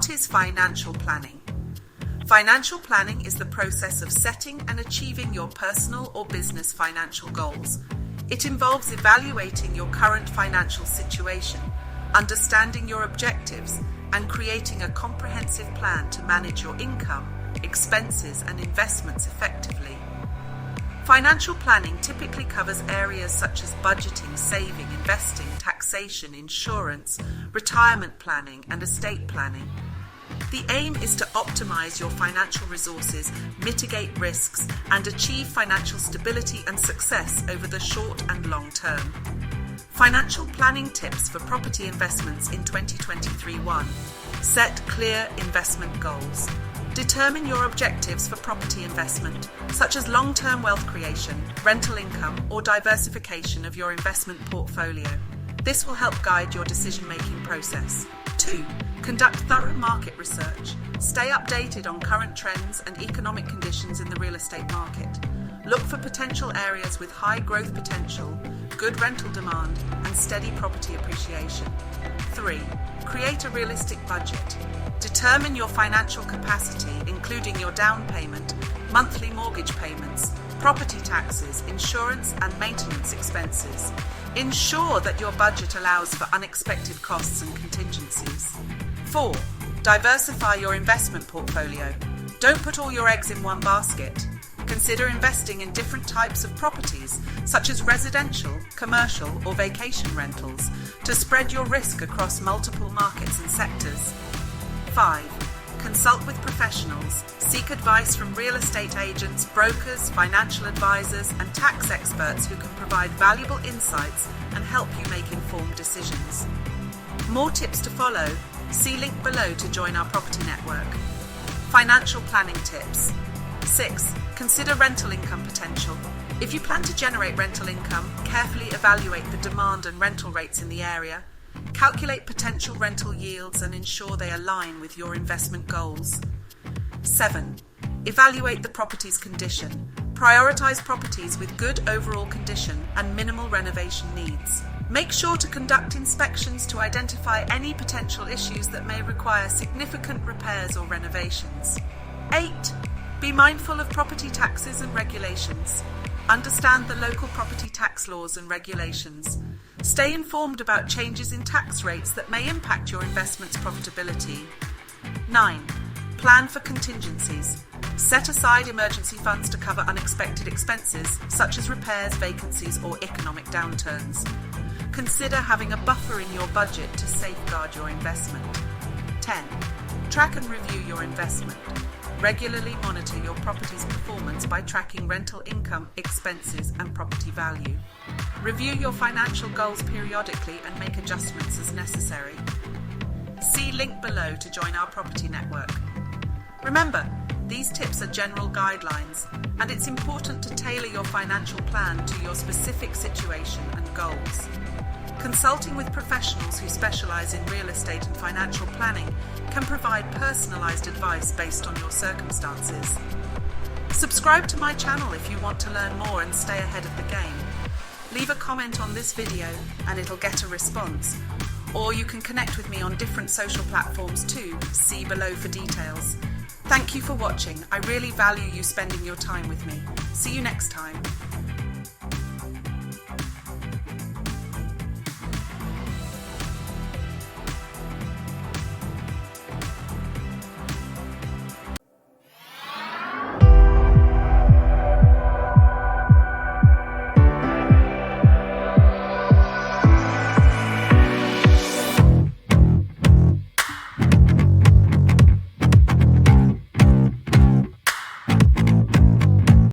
What is financial planning? Financial planning is the process of setting and achieving your personal or business financial goals. It involves evaluating your current financial situation, understanding your objectives, and creating a comprehensive plan to manage your income, expenses, and investments effectively. Financial planning typically covers areas such as budgeting, saving, investing, taxation, insurance, retirement planning, and estate planning. The aim is to optimize your financial resources, mitigate risks, and achieve financial stability and success over the short and long term. Financial planning tips for property investments in 2023-1. Set clear investment goals. Determine your objectives for property investment, such as long-term wealth creation, rental income, or diversification of your investment portfolio. This will help guide your decision-making process. 2. Conduct thorough market research. Stay updated on current trends and economic conditions in the real estate market. Look for potential areas with high growth potential, good rental demand, and steady property appreciation. 3. Create a realistic budget. Determine your financial capacity, including your down payment, monthly mortgage payments, property taxes, insurance, and maintenance expenses. Ensure that your budget allows for unexpected costs and contingencies. 4. Diversify your investment portfolio. Don't put all your eggs in one basket. Consider investing in different types of properties, such as residential, commercial, or vacation rentals, to spread your risk across multiple markets and sectors. 5. Consult with professionals. Seek advice from real estate agents, brokers, financial advisors, and tax experts who can provide valuable insights and help you make informed decisions. More tips to follow. See link below to join our property network. Financial planning tips. 6. Consider rental income potential. If you plan to generate rental income, carefully evaluate the demand and rental rates in the area. Calculate potential rental yields and ensure they align with your investment goals. 7. Evaluate the property's condition. Prioritize properties with good overall condition and minimal renovation needs. Make sure to conduct inspections to identify any potential issues that may require significant repairs or renovations. 8. Be mindful of property taxes and regulations. Understand the local property tax laws and regulations. Stay informed about changes in tax rates that may impact your investment's profitability. 9. Plan for contingencies. Set aside emergency funds to cover unexpected expenses, such as repairs, vacancies, or economic downturns. Consider having a buffer in your budget to safeguard your investment. 10. Track and review your investment. Regularly monitor your property's performance by tracking rental income, expenses, and property value. Review your financial goals periodically and make adjustments as necessary. See link below to join our property network. Remember, these tips are general guidelines, and it's important to tailor your financial plan to your specific situation and goals. Consulting with professionals who specialize in real estate and financial planning can provide personalized advice based on your circumstances. Subscribe to my channel if you want to learn more and stay ahead of the game. Leave a comment on this video and it'll get a response. Or you can connect with me on different social platforms too. See below for details. Thank you for watching. I really value you spending your time with me. See you next time.